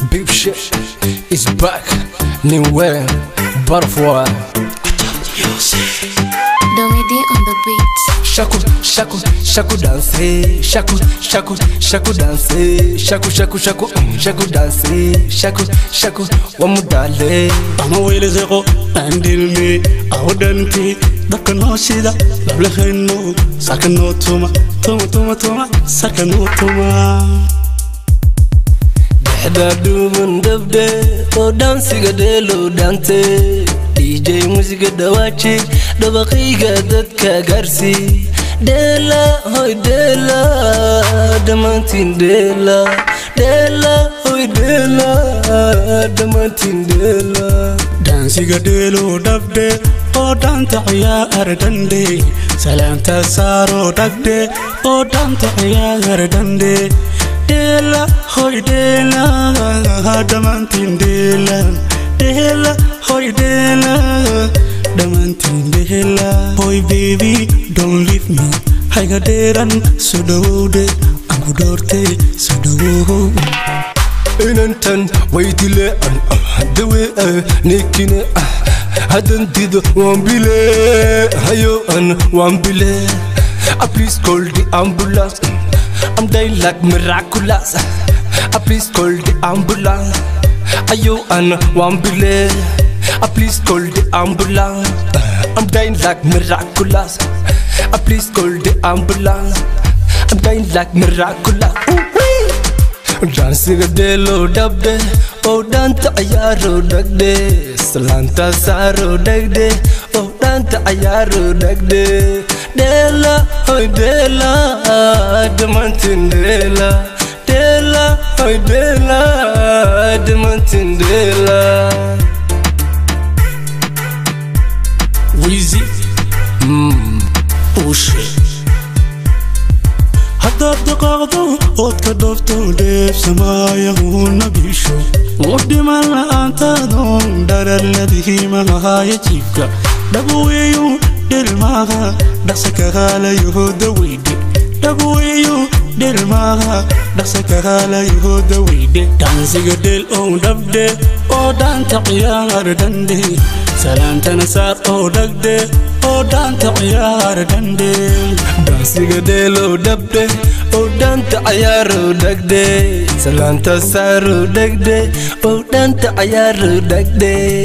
Big shit is back. New way, butterfly. Domidi on the beat. Shaku, shaku, shaku dance. Shaku, shaku, shaku dance. Shaku, shaku, shaku, shaku dance. Shaku, shaku, wamudale. Ama wele zeko andilmi awdanti dakano shida lablaheno sakano tuma sakano tuma. Dehda dumun dabde o dansi gadelo dante. DJ musiga dawachi dabaqiga dadka garsi. Dela hoy dela damantin dela. Dela hoy dela damantin dela. Dansiga delo dabde o danta ya ardande salanta saro dabde o danta ya ardande. Dela hoy dela damantin dela. Dela hoy dela damantin dela. Hoy baby don't leave me haiga deran sudode angudorte sudo. Inantan waitile dewe nikine hadan dido wambile hayo an wambile. Please call the ambulance. I'm dying like miraculous. Please call the ambulance. Ayo an wambile. Please call the ambulance. I'm dying like miraculous. Please call the ambulance. I'm dying like miraculous. Dansiga delo dabde o danta ayaro dagde. Salanta saro dagde o danta ayaro dagde. Dela hoy dela damantin dela. Dela hoy dela damantin dela. Weezy oh shit. Hadda daqaqdo odka dofto deeb samaya huna bisho ودمن أنتظن در الذي ما يجيك دبويو دلماها دسك على يهود ويد دبويو دلماها دسك على يهود ويد دانسيق دل أو دبدي أو دان تقيار دندي سلام تنسار أو دقدي أو دان تقيار دندي دانسيق دل أو دبدي أو دان تقيار دقدي سلام تنسار دقدي أو دان تقيار دقدي